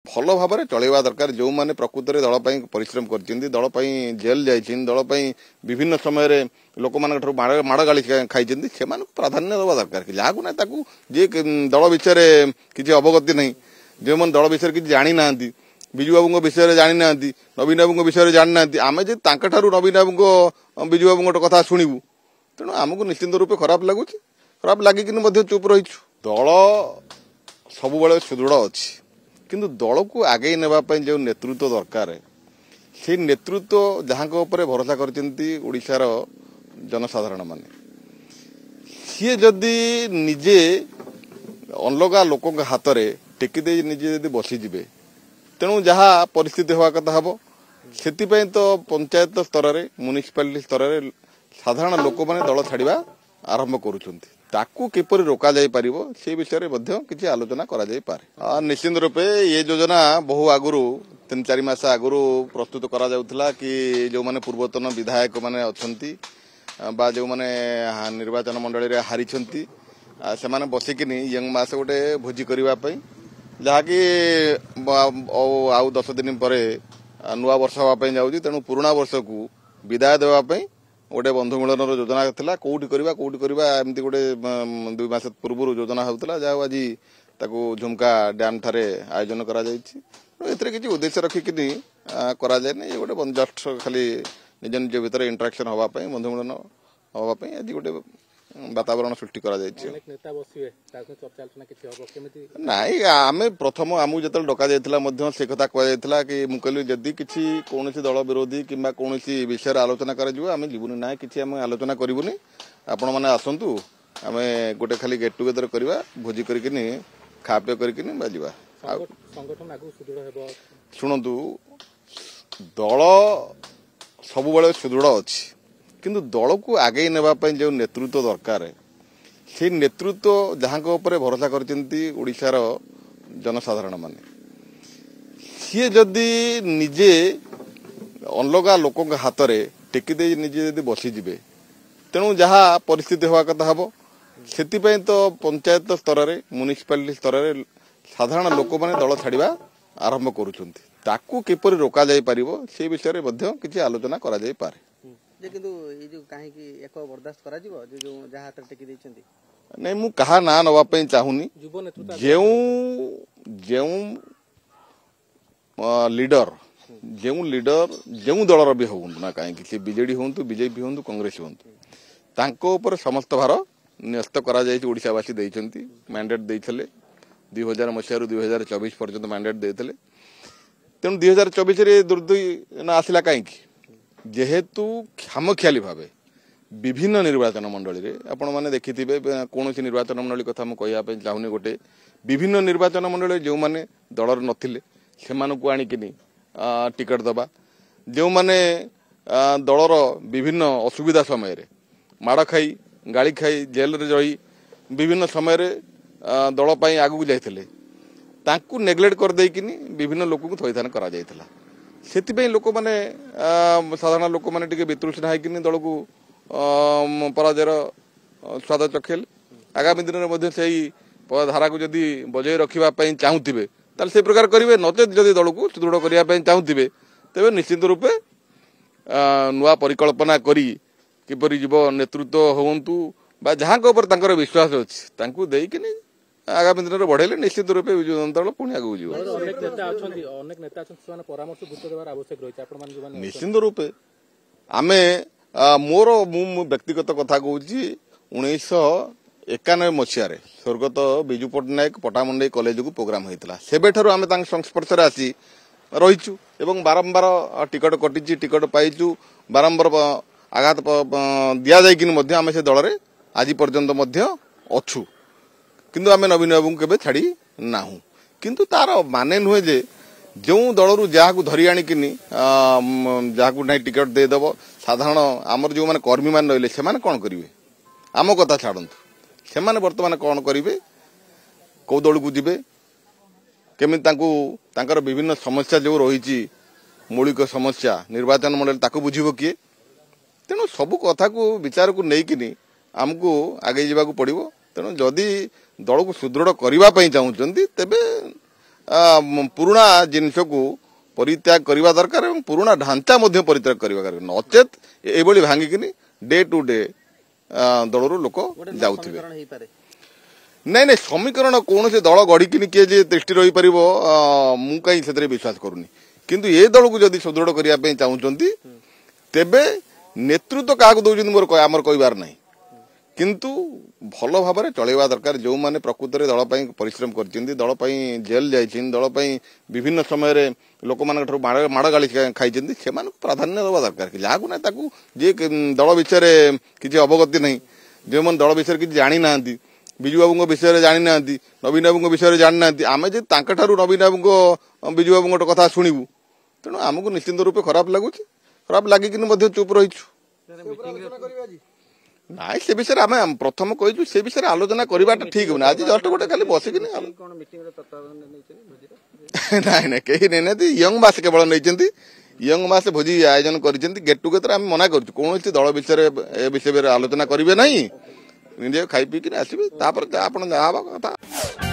भल भाव में चलवा दरकार जो मैंने प्रकृत में दल परिश्रम कर दल जेल जाइए दल विभिन्न समय लोक माड़ गाड़ी खाई से प्राधान्य देवा दरकार जहाँ को ना जी दल विषय किसी अवगति नहीं जो मैंने दल विषय किसी जानी ना विजु बाबू विषय जानी ना नवीन बाबू विषय जानी ना आम जो नवीन बाबू विजु बाबू कथा शुणु तेणु आमको निश्चिंत रूपे खराब लगुच खराब लगिक चुप रही दल सब सुदृढ़ अच्छी किंतु दल को आगे नापी जो नेतृत्व दरकार से नेतृत्व जहाँ भरोसा कर जनसाधारण मान सी जदि निजे अलगा लोक हाथ में टेकीदे निजे जदि बसीजे तेणु जहाँ परिस्थिति हवा कथा हम से तो पंचायत स्तर में म्युनिसिपालिटी स्तर में साधारण लोक मैंने दल छाड़ा आरंभ करुँच ताकू किपर रोका जाई पारिबो से विषय में किसी आलोचना करा जाई पारे निश्चित रूपे ये योजना बहु आगुरु 3-4 मास आगुरु प्रस्तुत करा जाउथला कि जो माने पूर्वतन विधायक माने अछंती बा जो माने निर्वाचन मंडली रे हारी छंती से माने बसिकिनी यंग मास गोटे भोजी करबा पई जहाँकि आउ 10 दिन परे नुआ वर्ष हवा पई जाउची तेणु पुराना वर्ष को विदाय देवा पई गोटे बंधु मिलन योजना था कौटी एमती गोटे 2 मास पूर्व योजना होता जहाँ आज झुमका डैम ठारे आयोजन किसी उद्देश्य रखिक कराए ये गोटे जस्ट खाली निज निज भितर इंटराक्शन हाँपाई बंधु मिलन हाँपाई आज गोटे वातावरण सृष्टि नाई आम प्रथम आमको जो डक जाता से कथा कहला कि मुझे जदि किसी कौन दल विरोधी कि कौन विषय आलोचना करें जीवनी ना कि आलोचना करूनी आपण मैंने आसतु आम गोटे खाली गेट टुगेदर करवा भोजी करके खापे करके शुणु दल सब सुदृढ़ अच्छी किंतु दल को आगे नापी जो नेतृत्व दरकार से नेतृत्व जहाँ भरोसा कर जनसाधारण मान सी जदि निजे अलगा लोक हाथ में टेकीदे निजे जदि बसीजे तेणु जहाँ परिस्थिति हवा कथा हम से तो पंचायत स्तर में म्युनिसिपालिटी स्तर में साधारण लोक मैंने दल छाड़ा आरंभ करुँच ताकू किपर रोका जाई पारिबो से विषय में किसी आलोचना करा जाई पारे किंतु ये जो काहे कि एक बर्दाश्त करा जीवो जो जहाँ हाथ टेकी देछंती नहीं मु कहा ना नवा पई चाहुनी लीडर जो दलर भी हो ना कहीं बीजेडी हूँ बीजेपी हूँ कांग्रेस हूँ तांको ऊपर समस्त भार न्यस्त करा जायछि ओडिशावासी देइछंती मैंडेट देइथले 2000 मसीह 2024 पर्यंत मैंडेट देइथले तेणु 2024 रे दुर्दय आसिला कहीं जेहेतु खामखियाली भाव विभिन्न निर्वाचन मंडली रे आपण माने देखिथिबे कौन निर्वाचन मंडली कथा हम कहया चाहूनी गोटे विभिन्न निर्वाचन मंडली जो माने दलर नथिले सेमानकु आनिकिनी टिकट दबा जो माने दलर विभिन्न असुविधा समय रे माड़ खाई गाड़ी खाई जेल रे रही विभिन्न समय रे दल पई आगु जाइथिले तांकु नेग्लेक्ट कर देकिनी विभिन्न लोक को थैथान करा जाइथिला से लोक मैंने साधारण लोक मैंने वितृष्णा होकिन दल को पराजयर स्वाद चखेल आगामी दिन में से धारा को जदि बजाय रखापी चाहूबे ताल से प्रकार करेंगे नचेत जदि दल को सुदृढ़ करने चाहूबे तेज निश्चित रूपे नुआ परिकल्पना करी किपरि जीव नेतृत्व हूँ बा जहाँ विश्वास अच्छी आगामी दिन में बढ़ेले निश्चित रूपे विजु जनता दल पुणी आगे निश्चित रूपे आम मोर मु व्यक्तिगत कथा कहूँ 1991 मसीह स्वर्गत विजु पट्टनायक पटामुंडई कॉलेज को प्रोग्राम होता सेबेठारु आम संस्पर्श आसी रहीचु एवं बारंबार टिकट कटिची टिकट पाइचु बारंबार आघात दिया जाइकिन आम से दल में आज पर्यंत अच्छु किंतु आम नवीन बाबू के छाड़ी ना किंतु तार माने नुहे जे जो दलरू जहाँ को धरी आणिकिन जहाँ को नहीं टिकट देदेव साधारण आमर जो मैंने कर्मी मान रही से कौन करेंगे आम कथा छाड़तु से बर्तमान कौन करेंगे कौ दल को जीवे केमी विभिन्न समस्या जो रही मौलिक समस्या निर्वाचन मंडल ताकू बुझीब किए तेणु सबू कथा को विचार को लेकिन आमको आगे जावाक पड़ो तेणु जदि दल को सुदृढ़ करने चाहते तेबे पुराणा जिनस को परित्याग करने दरकार और पुराणा ढांचा परित्याग करने दरकार नचेत ये भांगिकी डे टू डे दल लोक जाऊे नहीं नहीं समीकरण कौन से दल गढ़ी किए दृष्टि रही पार मु कहीं विश्वास करूनी किंतु ये दल को जदि सुदृढ़ करने चाहते तेबे नेतृत्व क्या दौरान मोर आमर कहबार ना किंतु भल भाव में चलवा दरकार जो मैंने प्रकृत में दल परिश्रम कर दल जेल जाइए दल विभिन्न समय लोक माड़ गाड़ी खाई से प्राधान्य दवा दरकार जहाँ ना जी दल विषय किसी अवगति नहीं जो मैंने दल विषय किसी जानी ना विजु बाबू विषय जानी ना नवीन बाबू विषय जानी ना आम जी नवीन बाबू विजु बाबू कथा शुणु तेणु आमको निश्चिंत रूपे खराब लगुच खराब लगिकी चुप रहीचु ना से विषय आम प्रथम कहीचु से विषय आलोचना करवाटा ठीक होना आज जस्ट गोटे खाली बसिकी ना ना कहीं नहीं यंग मास केवल नहीं यंग मास भोजी आयोजन कर गेट टुगेदर आम मना कर कौन दल विषय आलोचना करेंगे ना निजे खाई पीक आसवे आप जहाँ कथा